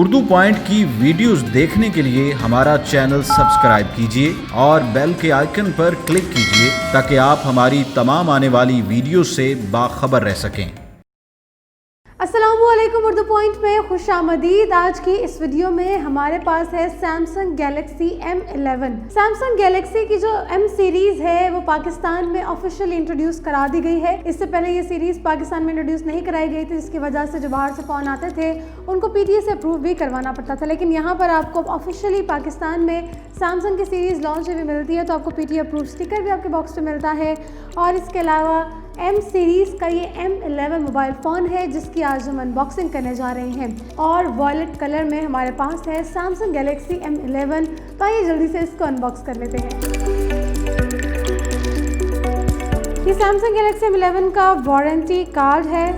Urdu point की videos देखने के लिए हमारा चैनल सब्सक्राइब कीजिए और बेल के आइकन पर क्लिक कीजिए ताकि आप हमारी तमाम आने वाली वीडियो से बाखबर रह सकें। अस्सलामुअलैकुम, उर्दू पॉइंट में खुशामदीद। आज की इस वीडियो में हमारे पास है Samsung Galaxy M11। Samsung Galaxy की जो M सीरीज है वो पाकिस्तान में ऑफिशियली इंट्रोड्यूस करा दी गई है। इससे पहले ये सीरीज पाकिस्तान में इंट्रोड्यूस नहीं कराई गई थी, जिसकी वजह से जो बाहर से फ़ोन आते थे उनको PTA से अप्रूव भी करवाना पड़ता था। लेकिन यहाँ पर आपको ऑफिशियली पाकिस्तान में सैमसंग की सीरीज़ लॉन्च भी मिलती है, तो आपको PTA अप्रूव स्टिकर भी आपके बॉक्स में मिलता है। और इसके अलावा M सीरीज़ का ये M11 मोबाइल फ़ोन है जिसकी आज हम अनबॉक्सिंग करने जा रहे हैं और वॉयलेट कलर में हमारे पास है सैमसंग गैलेक्सी M11। तो आइए जल्दी से इसको अनबॉक्स कर लेते हैं। ये सैमसंग गैलेक्सी M11 का वारंटी कार्ड है।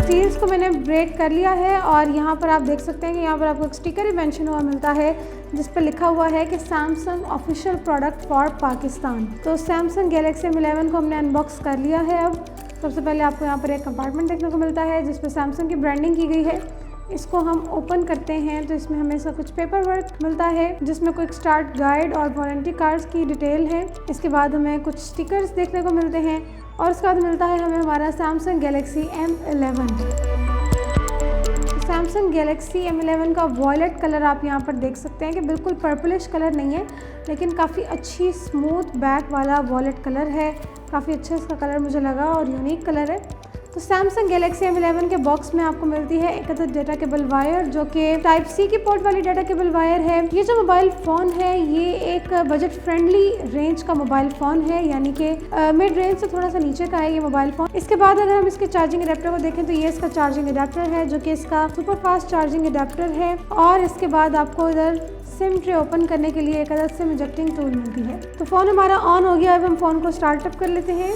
सील्स को मैंने ब्रेक कर लिया है और यहाँ पर आप देख सकते हैं कि यहाँ पर आपको एक स्टिकर भी मेंशन हुआ मिलता है जिस पर लिखा हुआ है कि Samsung official product for Pakistan. तो सैमसंग गैलेक्सी M11 को हमने अनबॉक्स कर लिया है। अब सबसे पहले आपको यहाँ पर एक कंपार्टमेंट देखने को मिलता है जिस पर सैमसंग की ब्रांडिंग की गई है। इसको हम ओपन करते हैं तो इसमें हमें कुछ पेपर वर्क मिलता है जिसमें कोई स्टार्ट गाइड और वारंटी कार्ड्स की डिटेल है। इसके बाद हमें कुछ स्टिकर्स देखने को मिलते हैं और उसके बाद मिलता है हमें हमारा Samsung Galaxy M11। Samsung Galaxy M11 का वॉयलेट कलर आप यहाँ पर देख सकते हैं कि बिल्कुल पर्पलिश कलर नहीं है, लेकिन काफ़ी अच्छी स्मूथ बैक वाला वॉयलेट कलर है। काफ़ी अच्छा इसका कलर मुझे लगा और यूनिक कलर है। तो सैमसंग गैलेक्सी M11 के बॉक्स में आपको मिलती है एक डेटा केबल वायर जो कि टाइप C की पोर्ट वाली डाटा केबल वायर है। ये जो मोबाइल फ़ोन है ये एक बजट फ्रेंडली रेंज का मोबाइल फ़ोन है, यानी कि मिड रेंज से थोड़ा सा नीचे का है ये मोबाइल फ़ोन। इसके बाद अगर हम इसके चार्जिंग अडेप्टर को देखें तो ये इसका चार्जिंग अडेप्टर है जो कि इसका सुपर फास्ट चार्जिंग अडेप्टर है। और इसके बाद आपको इधर सिम ट्रे ओपन करने के लिए एक सिम इजेक्टिंग टूल मिलती है। तो फ़ोन हमारा ऑन हो गया। अब हम फ़ोन को स्टार्टअप कर लेते हैं।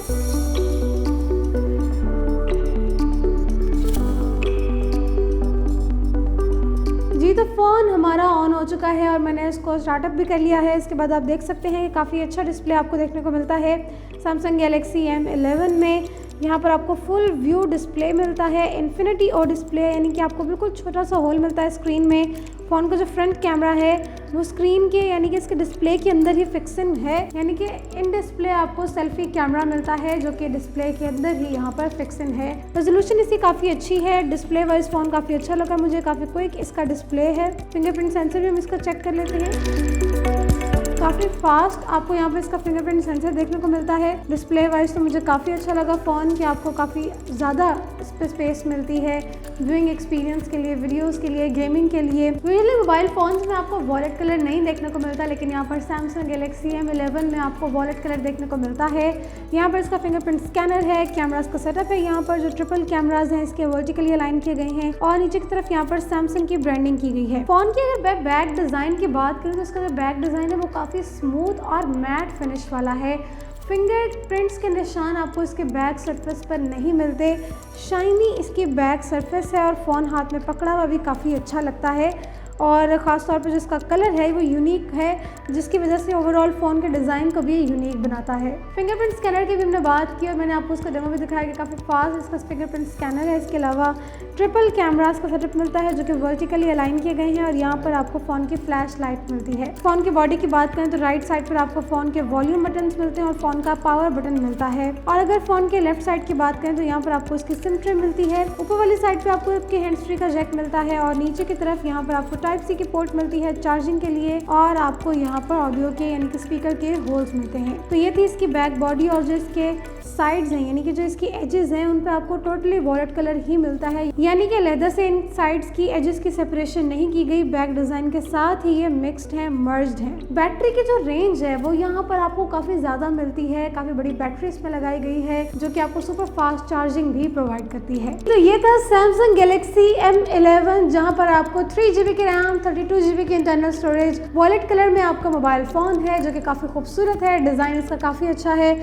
जी, तो फ़ोन हमारा ऑन हो चुका है और मैंने इसको स्टार्टअप भी कर लिया है। इसके बाद आप देख सकते हैं कि काफ़ी अच्छा डिस्प्ले आपको देखने को मिलता है सैमसंग गैलेक्सी M11 में। यहाँ पर आपको फुल व्यू डिस्प्ले मिलता है, इन्फिनिटी ओ डिस्प्ले, यानी कि आपको बिल्कुल छोटा सा होल मिलता है स्क्रीन में। फ़ोन का जो फ्रंट कैमरा है वो स्क्रीन के यानी कि इसके डिस्प्ले के अंदर ही फिक्सिंग है, यानी कि इन डिस्प्ले आपको सेल्फी कैमरा मिलता है जो कि डिस्प्ले के अंदर ही यहाँ पर फिक्सिंग है। रेजोल्यूशन इसकी काफ़ी अच्छी है। डिस्प्ले वाइज फ़ोन काफ़ी अच्छा लगा मुझे, काफ़ी क्विक इसका डिस्प्ले है। फिंगरप्रिंट सेंसर भी हम इसका चेक कर लेते हैं। काफ़ी फास्ट आपको यहाँ पर इसका फिंगरप्रिंट सेंसर देखने को मिलता है। डिस्प्ले वाइज तो मुझे काफ़ी अच्छा लगा फ़ोन कि आपको काफ़ी ज़्यादा इस पर स्पेस मिलती है व्यूइंग एक्सपीरियंस के लिए, वीडियोस के लिए, गेमिंग के लिए। यूजुअली मोबाइल फ़ोन्स में आपको वॉलेट कलर नहीं देखने को मिलता, लेकिन यहाँ पर सैमसंग गैलेक्सी M11 में आपको वॉलेट कलर देखने को मिलता है। यहाँ पर इसका फिंगरप्रिंट स्कैनर है, कैमरास का सेटअप है। यहाँ पर जो ट्रिपल कैमराज हैं इसके वर्टिकली अलाइन किए गए हैं और नीचे की तरफ यहाँ पर सैमसंग की ब्रांडिंग की गई है। फ़ोन की अगर मैं बैक डिज़ाइन की बात करूँ तो इसका जो बैक डिज़ाइन है वो काफ़ी स्मूथ और मैट फिनिश वाला है। फिंगरप्रिंट्स के निशान आपको इसके बैक सरफेस पर नहीं मिलते। शाइनी इसकी बैक सरफेस है और फ़ोन हाथ में पकड़ा हुआ भी काफ़ी अच्छा लगता है और ख़ास तौर पर जो इसका कलर है वो यूनिक है, जिसकी वजह से ओवरऑल फ़ोन के डिज़ाइन को भी यूनिक बनाता है। फिंगरप्रिंट स्कैनर की भी हमने बात की और मैंने आपको उसका डेमो भी दिखाया कि काफ़ी फास्ट इसका फिंगरप्रिंट स्कैनर है। इसके अलावा ट्रिपल कैमरास का सेटअप मिलता है जो कि वर्टिकली अलाइन किए गए हैं और यहाँ पर आपको फ़ोन की फ्लैश लाइट मिलती है। फ़ोन की बॉडी की बात करें तो राइट साइड पर आपको फ़ोन के वॉल्यूम बटन मिलते हैं और फ़ोन का पावर बटन मिलता है। और अगर फ़ोन के लेफ्ट साइड की बात करें तो यहाँ पर आपको इसकी सिम ट्रे मिलती है। ऊपर वाली साइड पर आपको आपके हैंड्स फ्री का जैक मिलता है और नीचे की तरफ यहाँ पर आपको टाइप C की पोर्ट मिलती है चार्जिंग के लिए और आपको यहाँ पर ऑडियो के यानी कि स्पीकर के होल्स मिलते हैं। तो ये थी इसकी बैक बॉडी और जो इसके साइड्स हैं यानी कि जो इसकी एजेस हैं उन पे आपको टोटली वॉलेट कलर ही मिलता है, यानी कि लेदर से इन साइड्स की एजेस की सेपरेशन नहीं की गई। बैक डिजाइन के साथ ही ये मिक्स्ड है, मर्ज्ड है। बैटरी की जो रेंज है वो यहाँ पर आपको काफी ज्यादा मिलती है। काफी बड़ी बैटरी इसमें लगाई गई है जो कि आपको सुपर फास्ट चार्जिंग भी प्रोवाइड करती है। तो ये था सैमसंग गैलेक्सी M11 जहाँ पर आपको 3GB की रैम, 32GB की इंटरनल स्टोरेज, वॉलेट कलर में आपका मोबाइल फोन है जो कि काफी खूबसूरत है। डिजाइन इसका काफी अच्छा है।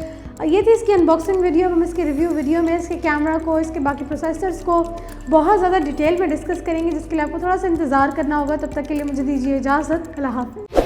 ये थी इसकी अनबॉक्सिंग वीडियो। हम इसके रिव्यू वीडियो में इसके कैमरा को, इसके बाकी प्रोसेसर्स को बहुत ज़्यादा डिटेल में डिस्कस करेंगे, जिसके लिए आपको थोड़ा सा इंतज़ार करना होगा। तब तक के लिए मुझे दीजिए इजाज़त। अल्लाह हाफ़िज़।